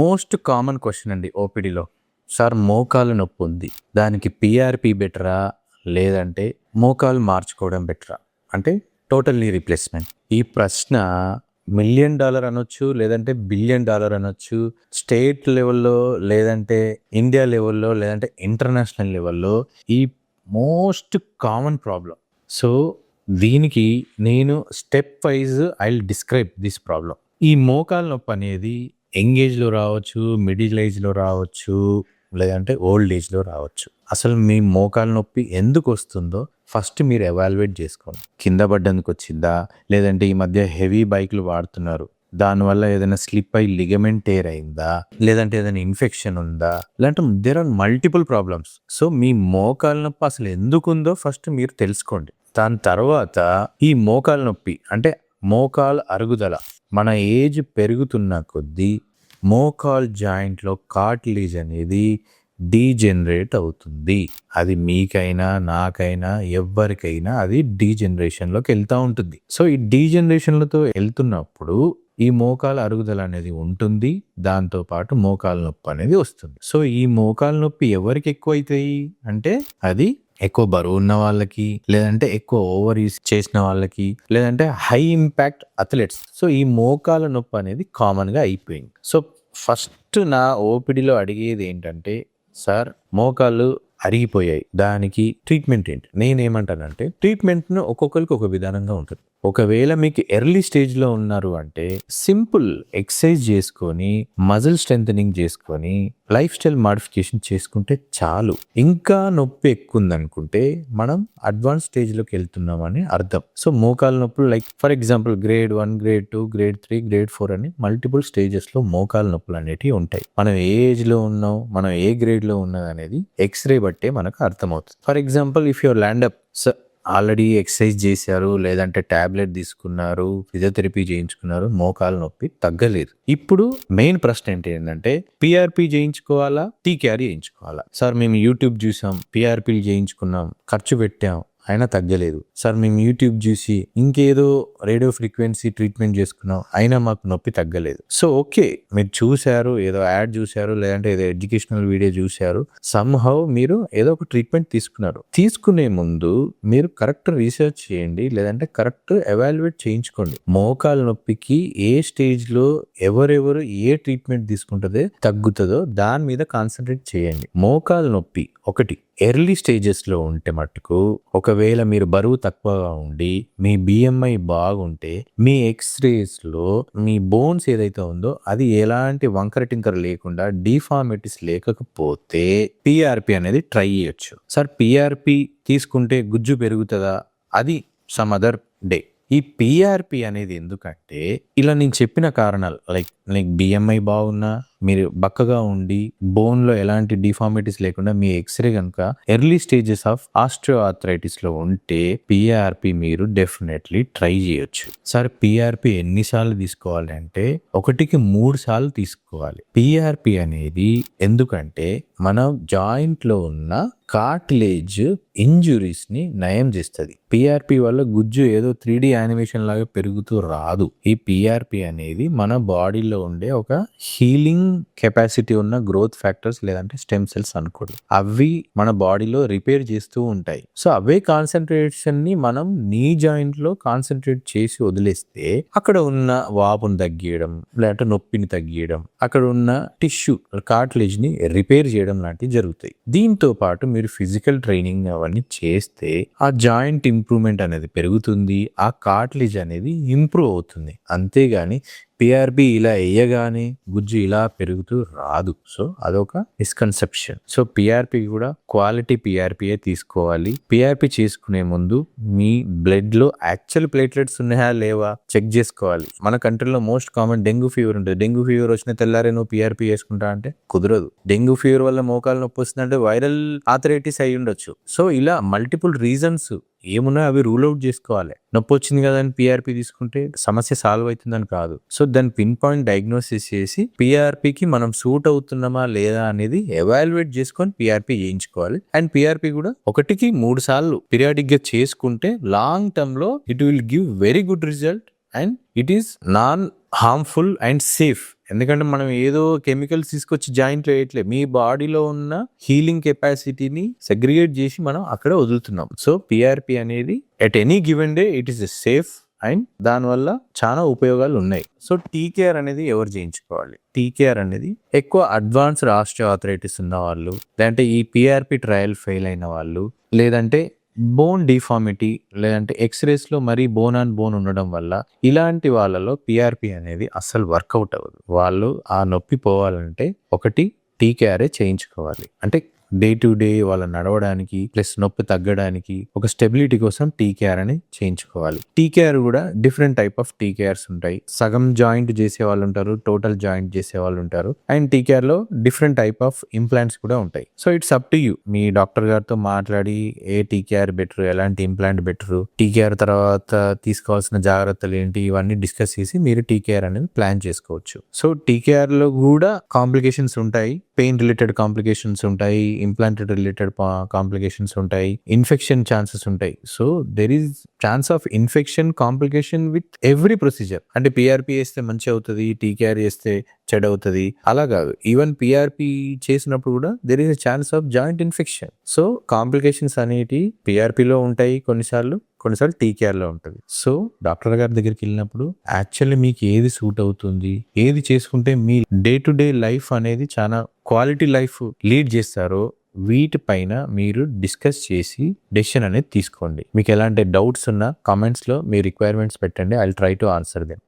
Most common question అండి ఓపీడీలో. Sir మోకాలు నొప్పి ఉంది, దానికి పిఆర్పి బెటరా లేదంటే మోకాలు మార్చుకోవడం బెటరా, అంటే టోటల్ నీ రీప్లేస్మెంట్. ఈ ప్రశ్న $1,000,000 అనొచ్చు, లేదంటే $1,000,000,000 అనొచ్చు, స్టేట్ లెవెల్లో లేదంటే ఇండియా లెవెల్లో లేదంటే ఇంటర్నేషనల్ లెవెల్లో ఈ మోస్ట్ కామన్ ప్రాబ్లం. సో దీనికి నేను step wise I will describe this problem. ఈ మోకాలు నొప్పి అనేది యంగ్ ఏజ్లో రావచ్చు, మిడిల్ ఏజ్లో రావచ్చు, లేదంటే ఓల్డ్ ఏజ్లో రావచ్చు. అసలు మీ మోకాలు నొప్పి ఎందుకు వస్తుందో ఫస్ట్ మీరు ఎవాల్యుయేట్ చేసుకోండి. కింద పడ్డందుకు వచ్చిందా, లేదంటే ఈ మధ్య హెవీ బైక్లు వాడుతున్నారు దానివల్ల ఏదైనా స్లిప్ అయి లిగమెంట్ టేర్ అయిందా, లేదంటే ఏదైనా ఇన్ఫెక్షన్ ఉందా, లేదంటే there are multiple problems. So మీ మోకాలు నొప్పి అసలు ఎందుకు ఉందో ఫస్ట్ మీరు తెలుసుకోండి. దాని తర్వాత ఈ మోకాలు నొప్పి అంటే మోకాలు అరుగుదల, మన ఏజ్ పెరుగుతున్న కొద్దీ మోకాల్ జాయింట్లో కార్టిలేజ్ అనేది డీజనరేట్ అవుతుంది. అది మీకైనా నాకైనా ఎవరికైనా అది డీజనరేషన్లోకి వెళ్తూ ఉంటుంది. సో ఈ డీజనరేషన్లతో వెళ్తున్నప్పుడు ఈ మోకాల అరుగుదల అనేది ఉంటుంది, దాంతోపాటు మోకాలు నొప్పి అనేది వస్తుంది. సో ఈ మోకాలు నొప్పి ఎవరికి ఎక్కువ అవుతాయి అంటే అది ఎక్కువ బరువు ఉన్న వాళ్ళకి, లేదంటే ఎక్కువ ఓవర్ యూస్ చేసిన వాళ్ళకి, లేదంటే హై ఇంపాక్ట్ అథ్లెట్స్. సో ఈ మోకాల నొప్పి అనేది కామన్గా అయిపోయింది. సో ఫస్ట్ నా ఓపీడీలో అడిగేది ఏంటంటే, సార్ మోకాళ్ళు అరిగిపోయాయి, దానికి ట్రీట్మెంట్ ఏంటి? నేనేమంటానంటే ట్రీట్మెంట్ను ఒక్కొక్కరికి ఒక విధానంగా ఉంటుంది. ఒకవేళ మీకు ఎర్లీ స్టేజ్లో ఉన్నారు అంటే సింపుల్ ఎక్సర్సైజ్ చేసుకొని మజిల్ స్ట్రెంథనింగ్ చేసుకొని లైఫ్ స్టైల్ మాడిఫికేషన్ చేసుకుంటే చాలు. ఇంకా నొప్పి ఎక్కువ ఉందనుకుంటే మనం అడ్వాన్స్ స్టేజ్లోకి వెళ్తున్నామని అర్థం. సో మోకాలు నొప్పులు like for example grade 1, grade 2, grade 3, grade 4 అని మల్టిపుల్ స్టేజెస్లో మోకాలు నొప్పులు అనేటివి ఉంటాయి. మనం ఏ ఏజ్లో ఉన్నాం, మనం ఏ గ్రేడ్లో ఉన్నది అనేది ఎక్స్రే బట్టే మనకు అర్థమవుతుంది. For example if your land up already exercise చేశారు, లేదంటే టాబ్లెట్ తీసుకున్నారు, ఫిజియోథెరపీ చేయించుకున్నారు, మోకాలు నొప్పి తగ్గలేదు. ఇప్పుడు మెయిన్ ప్రశ్న ఏంటంటే పిఆర్పి చేయించుకోవాలా, టీకేఆర్ చేయించుకోవాలా? సార్ మేము యూట్యూబ్ చూసాం, పిఆర్పీలు చేయించుకున్నాం, ఖర్చు పెట్టాం, అయినా తగ్గలేదు. సార్ మేము యూట్యూబ్ చూసి ఇంకేదో రేడియో ఫ్రీక్వెన్సీ ట్రీట్మెంట్ చేసుకున్నాం, అయినా మాకు నొప్పి తగ్గలేదు. సో ఓకే, మీరు చూశారు, ఏదో యాడ్ చూశారు, లేదంటే ఏదో ఎడ్యుకేషనల్ వీడియో చూశారు, సమ్హౌ మీరు ఏదో ఒక ట్రీట్మెంట్ తీసుకున్నారు. తీసుకునే ముందు మీరు కరెక్ట్ రీసెర్చ్ చేయండి, లేదంటే కరెక్ట్ ఎవాల్యుయేట్ చేయించుకోండి. మోకాలు నొప్పికి ఏ స్టేజ్లో ఎవరెవరు ఏ ట్రీట్మెంట్ తీసుకుంటుందో తగ్గుతుందో దాని మీద కాన్సన్ట్రేట్ చేయండి. మోకాలు నొప్పి ఒకటి ఎర్లీ స్టేజెస్లో ఉంటే మట్టుకు, ఒకవేళ మీరు బరువు తక్కువగా ఉండి మీ బిఎంఐ బాగుంటే, మీ ఎక్స్రేస్లో మీ బోన్స్ ఏదైతే ఉందో అది ఎలాంటి వంకర టింకర లేకుండా డిఫార్మిటీస్ లేకపోతే పిఆర్పి అనేది ట్రై చేయొచ్చు. సార్ పిఆర్పి తీసుకుంటే గుజ్జు పెరుగుతుందా? అది సమ్ అదర్ డే. ఈ పిఆర్పి అనేది ఎందుకంటే ఇలా నేను చెప్పిన కారణాలు లైక్ బిఎంఐ బాగున్నా, మీరు బక్కగా ఉండి బోన్లో ఎలాంటి డిఫార్మిటీస్ లేకుండా మీ ఎక్స్రే కనుక ఎర్లీ స్టేజెస్ ఆఫ్ ఆస్ట్రియోఆర్థరైటిస్లో ఉంటే పిఆర్పి మీరు డెఫినెట్లీ ట్రై చేయొచ్చు. సార్ పిఆర్పి ఎన్నిసార్లు తీసుకోవాలి అంటే 1-3 సార్లు తీసుకోవాలి. పిఆర్పి అనేది ఎందుకంటే మన జాయింట్లో ఉన్న కార్టిలేజ్ ఇంజురీస్ ని నయం చేస్తుంది. పిఆర్పి వల్ల గుజ్జు ఏదో 3D యానిమేషన్ లాగా పెరుగుతూ రాదు. ఈ పిఆర్పి అనేది మన బాడీలో ఉండే ఒక హీలింగ్ కెపాసిటీ ఉన్న గ్రోత్ ఫ్యాక్టర్స్ లేదంటే స్టెమ్ సెల్స్ అనుకోండి, అవి మన బాడీలో రిపేర్ చేస్తూ ఉంటాయి. సో అవే కాన్సన్ట్రేషన్ ని మనం నీ జాయింట్ లో కాన్సన్ట్రేట్ చేసి వదిలేస్తే అక్కడ ఉన్న వాపును తగ్గియడం, లేదంటే నొప్పిని తగ్గియడం, అక్కడ ఉన్న టిష్యూ కార్టిలేజ్ ని రిపేర్ చేయడం లాంటివి జరుగుతాయి. దీంతో పాటు మీరు ఫిజికల్ ట్రైనింగ్ అవన్నీ చేస్తే ఆ జాయింట్ ఇంప్రూవ్మెంట్ అనేది పెరుగుతుంది, ఆ కార్టిలేజ్ అనేది ఇంప్రూవ్ అవుతుంది. అంతేగాని పిఆర్పి ఇలా వేయగానే గుజ్జు ఇలా పెరుగుతూ రాదు. సో అదొక మిస్కన్సెప్షన్. సో పిఆర్పి కూడా క్వాలిటీ పిఆర్పియే తీసుకోవాలి. పిఆర్పి చేసుకునే ముందు మీ బ్లడ్ లో యాక్చువల్ ప్లేట్లెట్స్ ఉన్నాయా లేవా చెక్ చేసుకోవాలి. మన కంట్రీలో మోస్ట్ కామన్ డెంగ్యూ ఫీవర్ ఉంటుంది. డెంగ్యూ ఫీవర్ వచ్చిన తెల్లారే నువ్వు పిఆర్పి చేసుకుంటా అంటే కుదరదు. డెంగ్యూ ఫీవర్ వల్ల మోకాలు నొప్పి వస్తుందంటే వైరల్ ఆర్థరైటిస్ అయి ఉండొచ్చు. సో ఇలా మల్టిపుల్ రీజన్స్ ఏమున్నా అవి రూల్ అవుట్ చేసుకోవాలి. నొప్పి వచ్చింది కదా అని పిఆర్పి తీసుకుంటే సమస్య సాల్వ్ అవుతుందని కాదు. సో దాన్ని పిన్ పాయింట్ డయాగ్నోసిస్ చేసి పిఆర్పికి మనం సూట్ అవుతున్నామా లేదా అనేది ఎవాల్యుయేట్ చేసుకొని పిఆర్పి చేయించుకోవాలి. అండ్ పిఆర్పి కూడా 1-3 సార్లు పీరియాడిక్ గా చేసుకుంటే లాంగ్ టర్మ్ లో it will give very good result and it is non harmful and safe ఎందుకంటే మనం ఏదో కెమికల్స్ తీసుకొచ్చి జాయింట్లో వేయట్లేదు. మీ బాడీలో ఉన్న హీలింగ్ కెపాసిటీని సెగ్రిగేట్ చేసి మనం అక్కడ వదులుతున్నాం. సో పిఆర్పి అనేది at any given day it is safe and దానివల్ల చాలా ఉపయోగాలు ఉన్నాయి. సో టీకేఆర్ అనేది ఎవరు చేయించుకోవాలి? టీకేఆర్ అనేది ఎక్కువ అడ్వాన్స్డ్ ఆస్టియోఆర్థరైటిస్ ఉన్న వాళ్ళు, లేదంటే ఈ పిఆర్పి ట్రయల్ ఫెయిల్ అయిన వాళ్ళు, లేదంటే బోన్ డిఫార్మిటీ, లేదంటే ఎక్స్రేస్లో మరీ బోన్ ఆన్ బోన్ ఉండడం వల్ల ఇలాంటి వాళ్ళలో పిఆర్పి అనేది అస్సలు వర్కౌట్ అవ్వదు. వాళ్ళు ఆ నొప్పి పోవాలంటే ఒకటి టీకేఆర్ఏ చేయించుకోవాలి. అంటే డే టు డే వాళ్ళ నడవడానికి ప్లస్ నొప్పి తగ్గడానికి ఒక స్టెబిలిటీ కోసం టీకేఆర్ అని చేయించుకోవాలి. టీకేఆర్ కూడా డిఫరెంట్ టైప్ ఆఫ్ టీకేఆర్స్ ఉంటాయి. సగం జాయింట్ చేసే వాళ్ళు ఉంటారు, టోటల్ జాయింట్ చేసే వాళ్ళు ఉంటారు. అండ్ టీకేఆర్ లో డిఫరెంట్ టైప్ ఆఫ్ ఇంప్లాంట్స్ కూడా ఉంటాయి. So it's up to you. Me doctor గారితో మాట్లాడి ఏ టీకేఆర్ బెటర్, ఎలాంటి ఇంప్లాంట్ బెటర్, టీకేఆర్ తర్వాత తీసుకోవాల్సిన జాగ్రత్తలు ఏంటి, ఇవన్నీ డిస్కస్ చేసి మీరు టీకేఆర్ అనేది ప్లాన్ చేసుకోవచ్చు. సో టీకేఆర్ లో కూడా కాంప్లికేషన్స్ ఉంటాయి. పెయిన్ రిలేటెడ్ కాంప్లికేషన్స్ ఉంటాయి, ఇంప్లాంటెడ్ రిలేటెడ్ కాంప్లికేషన్స్ ఉంటాయి, ఇన్ఫెక్షన్ ఛాన్సెస్ ఉంటాయి. So there is chance of infection complication with every procedure. అంటే పిఆర్పి చేస్తే మంచి అవుతుంది, టీకేఆర్ చేస్తే చెడ్ అవుతుంది అలా కాదు. ఈవెన్ పిఆర్పి చేసినప్పుడు కూడా there is a chance of joint infection. So complications అనేవి పిఆర్పిలో ఉంటాయి, కొన్నిసార్లు టీకేఆర్లో ఉంటుంది. సో డాక్టర్ గారి దగ్గరికి వెళ్ళినప్పుడు యాక్చువల్లీ మీకు ఏది సూట్ అవుతుంది, ఏది చేసుకుంటే మీ డే టు డే లైఫ్ అనేది చాలా క్వాలిటీ లైఫ్ లీడ్ చేస్తారో వీటిపైన మీరు డిస్కస్ చేసి డెసిషన్ అనేది తీసుకోండి. మీకు ఎలాంటి డౌట్స్ ఉన్నా కామెంట్స్లో మీ రిక్వైర్మెంట్స్ పెట్టండి. I will try to answer them.